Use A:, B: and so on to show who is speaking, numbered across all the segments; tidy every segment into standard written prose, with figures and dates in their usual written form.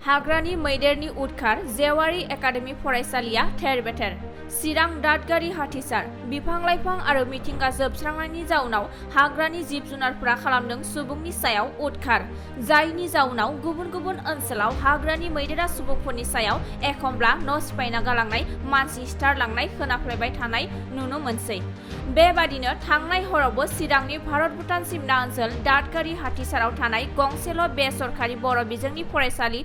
A: हाग्रानि मैदेरनि उदखार जेवारि एकाडेमि फरायसालिया थेर-बेथेर। चिरां दादगारि हाथिसार बिफां-लाइफां आरो मिथिंगा जोबस्रांनायनि जाउनाव हाग्रानि जिब-जुनारफोरा खालामदों सुबुंनि सायाव उदखार, जायनि जाउनाव गुबुन गुबुन ओनसोलाव हाग्रानि मैदेरा सुबुंफोरनि सायाव एखमब्ला न' सिफायना गालांनाय, मानसि सिथारलांनाय खोनाफ्लेबाय थानाय नुनो मोनसै। बेबादिनो थांनाय हरावबो चिरांनि भारत-भुटान सिमना ओनसोल दादगारि हाथिसाराव थानाय गंसेल' बेसरकारि बर' बिजोंनि फरायसालि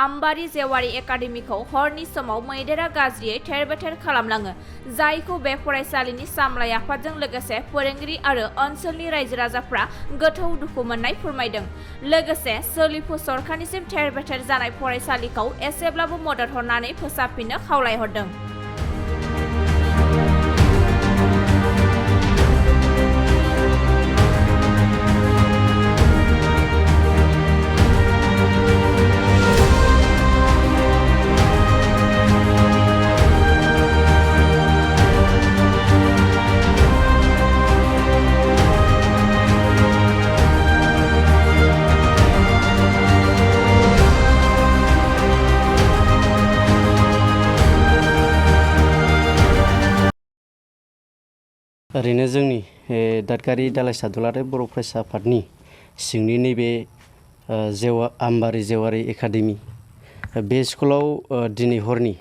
A: आम्बारि जेवारि एकाडेमिखौ हरनि समाव मैदेरा गाज्रियै थेर-बेथेर खालामलाङो, जायखौ बे फरायसालिनि सामलाय आफादजों लोगोसे फोरोंगिरि आरो ओनसोलनि रायजो-राजाफ्रा गोथौ दुखु मोननाय फोरमायदों। लोगोसे सोलिफु सरखारनिसिम थेर-बेथेर जानाय फरायसालिखौ एसेब्लाबो मदद हरनानै फोसाबफिननो खावलायहरदों।
B: ओरैनो जोंनि दादगारि दालाइसा दुलाराय बर' फरायसा आफादनि सिंनि नैबे आम्बारि जेवारि एकाडेमि बे स्कुलाव दिनै हरनि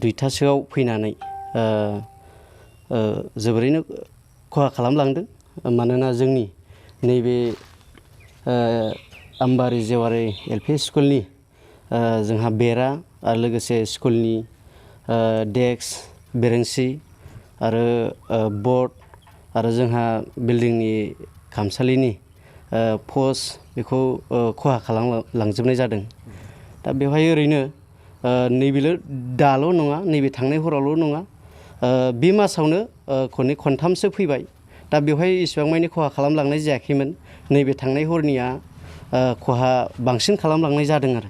B: 2टासोआव फैनानै जोबोरैनो खहा खालामलांदों। मानोना जोंनि नैबे आम्बारि जेवारि एलपि स्कुलनि जोंहा बेरा आरो लोगोसे स्कुलनि डेस्क, बेरेंसि आरो बर्ड आरो जोंहा बिल्डिंनि खामसालिनि पस्ट बेखौ खहा खालामलांजोबनाय जादों। दा बेवहाय ओरैनो दाल' नङा, नैबे थांनाय हरावल' नङा, बे मासावनो खनथामसो फैबाय। दा बेवहाय इसिबां मानि खहा खालामलांनाय जायाखैमोन, नैबे थांनाय हरनिया खहा बांसिन खालामलांनाय जादों आरो।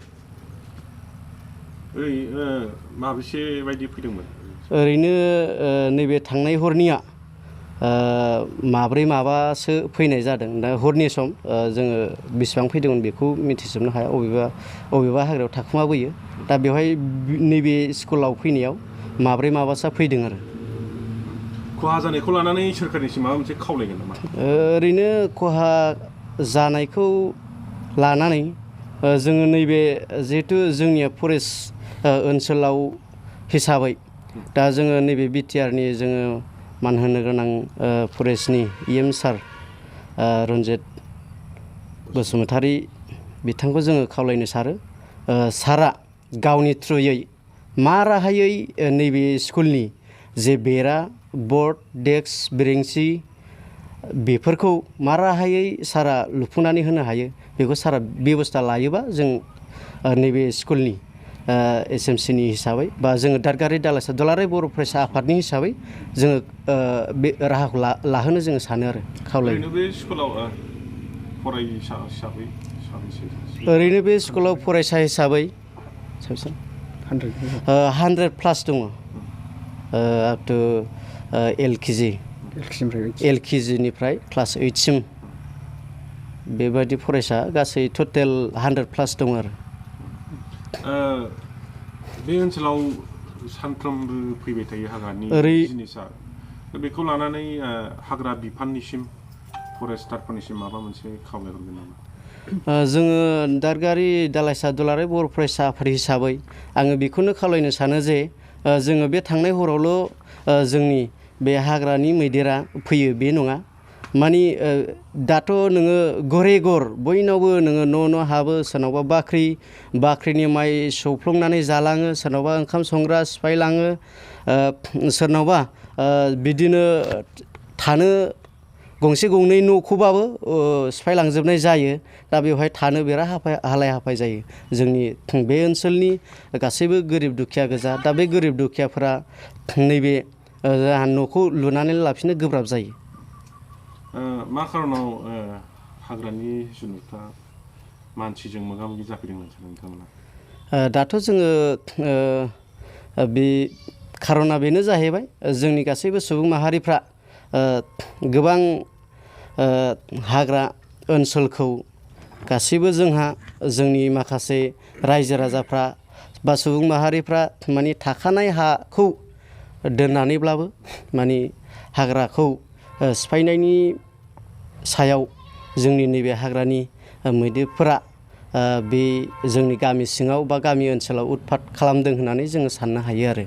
C: माबेसे बायदि फैदोंमोन?
B: ओरैनो नैबे थांनाय हरनिया माबासो फैनाय जादों। दा हरनि सम जोङो बेसेबां फैदोंमोन बेखौ मिथिजोबनो हाया, अबेबा हाग्रायाव थाखुमाबोयो। दा बेवहाय नैबे स्कुलाव फैनायाव माबासो फैदों आरो।
C: खहा जानायखौ लानानै सोरखारनिसिम माबा मोनसे खावलायगोन नामा?
B: ओरैनो खहा जानायखौ लानानै जोङो नैबे जिहेथु जोंनिया फरेस्ट ओनसोलाव हिसाबै दा जोङो नैबे बिटिआरनि जोङो मान होनो गोनां फरेस्टनि EM सार रन्जित बसुमतारी बिथांखौ जोङो खावलायनो सारा गावनि थ्रुयै मा राहायै नैबे स्कुलनि जे बेरा, बर्ड, डेस्क, बेरेंसि बेफोरखौ मा राहायै सारा लुफुंनानै होनो हायो बेखौ सारा बेबस्था लायोबा जों नैबे स्कुलनि SMCनि हिसाबै बा जोङो दादगारि दालाइसा दुलाराय बर' फरायसा आफादनि हिसाबै जोङो बे राहाखौ लाहोनो जोङो सानो आरो खावलायो।
C: ओरैनो बे स्कुलाव फरायसा हिसाबै साबेसे?
B: ओरैनो बे स्कुलाव फरायसा हिसाबै 100+ दङ, आप टु LKG निफ्राय क्लास 8सिम बेबायदि फरायसा गासै टटेल 100+ दङ आरो।
C: बे ओनसोलाव सानफ्रोमबो फैबाय थायो हाग्रानि जिनिसा, बेखौ लानानै हाग्रा बिफाननिसिम, फरेस्टारफोरनिसिम माबा मोनसे खावलायहरगोन नामा?
B: जोङो दादगारि दालाइसा दुलाराय बर' फरायसा आफाद हिसाबै आङो बेखौनो खावलायनो सानो जे जोङो बे थांनाय हरावल' जोंनि बे हाग्रानि मैदेरा फैयो बे नङा। मानि दाथ' नोङो घरे घर बयनावबो नोङो न' हाबो, सोरनावबा बाख्रिनि माइ सौफ्लंनानै जालाङो, सोरनावबा ओंखाम संग्रा सिफायलाङो, सोरनावबा बिदिनो थानो गंसे गंनै न'खौबाबो सिफायलांजोबनाय जायो। दा बेवहाय थानो बिराद हालाय-हाफाय जायो। जोंनि बे ओनसोलनि गासैबो गोरिब दुखिया गोजा। दा बे गोरिब दुखियाफोरा नैबे न'खौ लुनानै लाफिननो गोब्राब जायो।
C: मा खारनाव हाग्रानि जुनारफ्रा मानसिजों मोगा-मोगि जाफैदों नोंथांमोना?
B: दाथ' जोङो बे खारना बेनो जाहैबाय जोंनि गासैबो सुबुं माहारिफ्रा गोबां हाग्रा ओनसोलखौ गासैबो जोंहा जोंनि माखासे रायजो राजाफ्रा बा सुबुं माहारिफ्रा माने थाखानाय हाखौ दोननानैब्लाबो माने हाग्राखौ सिफायनायनि सायाव जोंनि नैबे हाग्रानि मैदेरफोरा बे जोंनि गामि सिङाव बा गामि ओनसोलाव उतपात खालामदों होननानै जोङो साननो हायो आरो।